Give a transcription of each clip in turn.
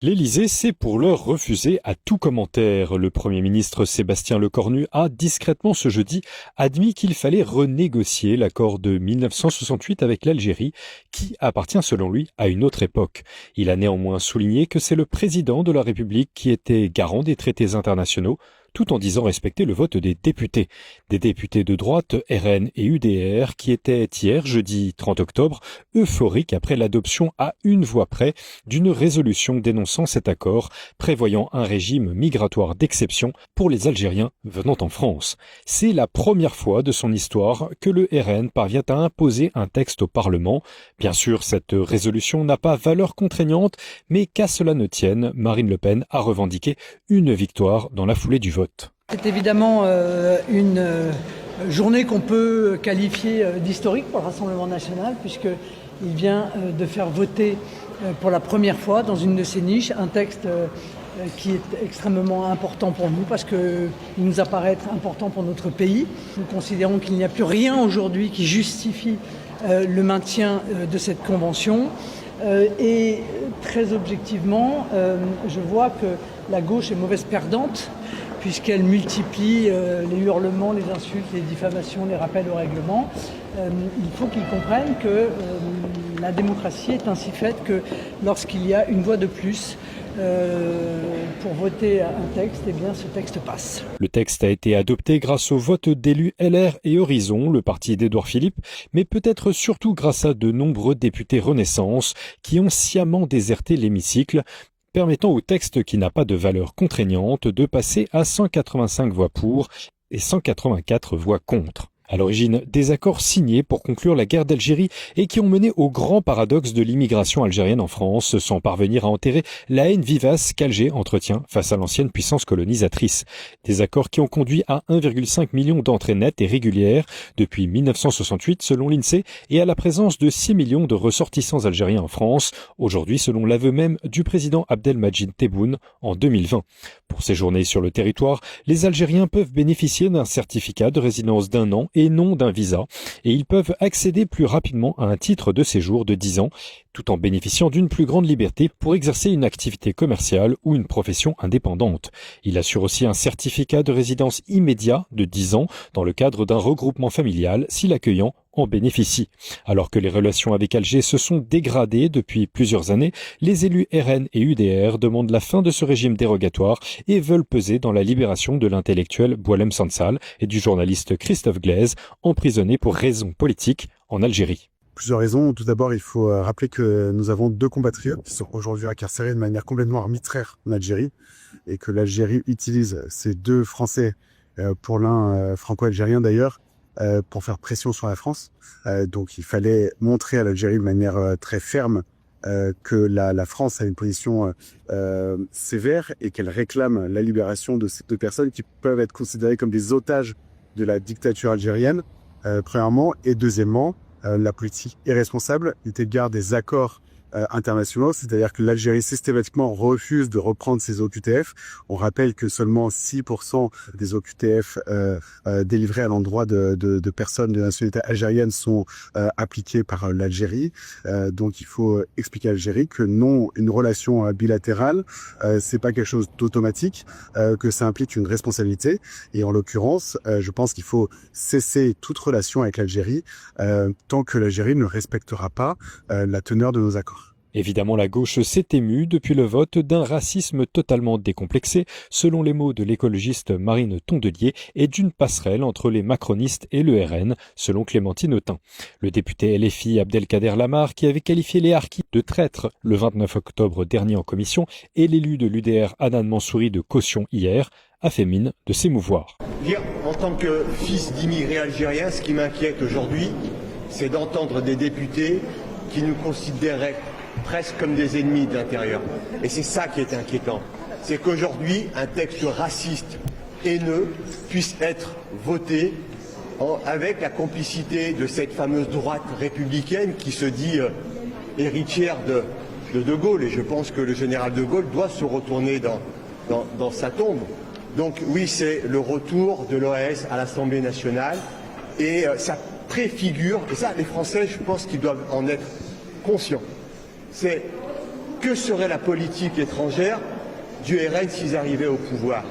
L'Élysée s'est pour l'heure refusé à tout commentaire. Le Premier ministre Sébastien Lecornu a discrètement ce jeudi admis qu'il fallait renégocier l'accord de 1968 avec l'Algérie, qui appartient selon lui à une autre époque. Il a néanmoins souligné que c'est le président de la République qui était garant des traités internationaux, tout en disant respecter le vote des députés. Des députés de droite, RN et UDR, qui étaient hier, jeudi 30 octobre, euphoriques après l'adoption à une voix près d'une résolution dénonçant cet accord, prévoyant un régime migratoire d'exception pour les Algériens venant en France. C'est la première fois de son histoire que le RN parvient à imposer un texte au Parlement. Bien sûr, cette résolution n'a pas valeur contraignante, mais qu'à cela ne tienne, Marine Le Pen a revendiqué une victoire dans la foulée du vote. C'est évidemment une journée qu'on peut qualifier d'historique pour le Rassemblement national, puisqu'il vient de faire voter pour la première fois dans une de ses niches un texte qui est extrêmement important pour nous, parce qu'il nous apparaît être important pour notre pays. Nous considérons qu'il n'y a plus rien aujourd'hui qui justifie le maintien de cette convention. Et très objectivement, je vois que la gauche est mauvaise perdante, puisqu'elle multiplie les hurlements, les insultes, les diffamations, les rappels au règlement. Il faut qu'ils comprennent que la démocratie est ainsi faite que lorsqu'il y a une voix de plus pour voter un texte, eh bien ce texte passe. Le texte a été adopté grâce au vote d'élus LR et Horizon, le parti d'Édouard Philippe, mais peut-être surtout grâce à de nombreux députés Renaissance qui ont sciemment déserté l'hémicycle, permettant au texte qui n'a pas de valeur contraignante de passer à 185 voix pour et 184 voix contre. À l'origine, des accords signés pour conclure la guerre d'Algérie et qui ont mené au grand paradoxe de l'immigration algérienne en France, sans parvenir à enterrer la haine vivace qu'Alger entretient face à l'ancienne puissance colonisatrice. Des accords qui ont conduit à 1,5 million d'entrées nettes et régulières depuis 1968 selon l'INSEE et à la présence de 6 millions de ressortissants algériens en France, aujourd'hui selon l'aveu même du président Abdelmadjid Tebboune en 2020. Pour séjourner sur le territoire, les Algériens peuvent bénéficier d'un certificat de résidence d'1 an et non d'un visa, et ils peuvent accéder plus rapidement à un titre de séjour de 10 ans, tout en bénéficiant d'une plus grande liberté pour exercer une activité commerciale ou une profession indépendante. Il assure aussi un certificat de résidence immédiat de 10 ans dans le cadre d'un regroupement familial si l'accueillant en bénéficie. Alors que les relations avec Alger se sont dégradées depuis plusieurs années, les élus RN et UDR demandent la fin de ce régime dérogatoire et veulent peser dans la libération de l'intellectuel Boualem Sansal et du journaliste Christophe Glaise, emprisonnés pour raisons politiques en Algérie. Plusieurs raisons. Tout d'abord, il faut rappeler que nous avons 2 compatriotes qui sont aujourd'hui incarcérés de manière complètement arbitraire en Algérie et que l'Algérie utilise ces 2 Français, pour l'un franco-algérien d'ailleurs, pour faire pression sur la France. Donc il fallait montrer à l'Algérie de manière très ferme que la France a une position sévère et qu'elle réclame la libération de ces 2 personnes qui peuvent être considérées comme des otages de la dictature algérienne, premièrement. Et deuxièmement, la politique irresponsable eu égard des accords internationaux, c'est-à-dire que l'Algérie systématiquement refuse de reprendre ses OQTF. On rappelle que seulement 6% des OQTF délivrés à l'endroit de personnes de nationalité algérienne sont appliqués par l'Algérie. Donc il faut expliquer à l'Algérie que non, une relation bilatérale, c'est pas quelque chose d'automatique, que ça implique une responsabilité. Et en l'occurrence, je pense qu'il faut cesser toute relation avec l'Algérie tant que l'Algérie ne respectera pas la teneur de nos accords. Évidemment, la gauche s'est émue depuis le vote d'un racisme totalement décomplexé, selon les mots de l'écologiste Marine Tondelier, et d'une passerelle entre les macronistes et le RN, selon Clémentine Autain. Le député LFI Abdelkader Lamar, qui avait qualifié les harkis de traîtres le 29 octobre dernier en commission, et l'élu de l'UDR Hanan Mansouri de caution hier, a fait mine de s'émouvoir. En tant que fils d'immigrés algériens, ce qui m'inquiète aujourd'hui, c'est d'entendre des députés qui nous considéraient presque comme des ennemis de l'intérieur. Et c'est ça qui est inquiétant. C'est qu'aujourd'hui, un texte raciste, haineux, puisse être voté avec la complicité de cette fameuse droite républicaine qui se dit héritière de Gaulle. Et je pense que le général de Gaulle doit se retourner dans sa tombe. Donc oui, c'est le retour de l'OAS à l'Assemblée nationale. Et ça préfigure, et ça les Français, je pense qu'ils doivent en être conscients. C'est que serait la politique étrangère du RN s'ils arrivaient au pouvoir?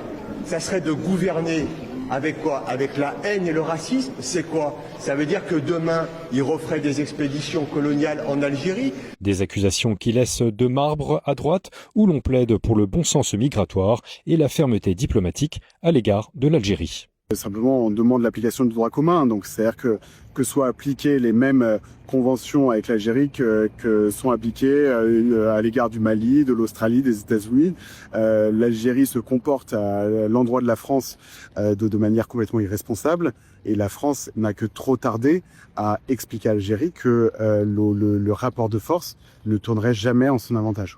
Ça serait de gouverner avec quoi? Avec la haine et le racisme? C'est quoi? Ça veut dire que demain, ils referaient des expéditions coloniales en Algérie? Des accusations qui laissent de marbre à droite, où l'on plaide pour le bon sens migratoire et la fermeté diplomatique à l'égard de l'Algérie. Simplement, on demande l'application du droit commun, donc c'est-à-dire que soient appliquées les mêmes conventions avec l'Algérie que sont appliquées à l'égard du Mali, de l'Australie, des États-Unis. L'Algérie se comporte à l'endroit de la France de manière complètement irresponsable, et la France n'a que trop tardé à expliquer à l'Algérie que le rapport de force ne tournerait jamais en son avantage.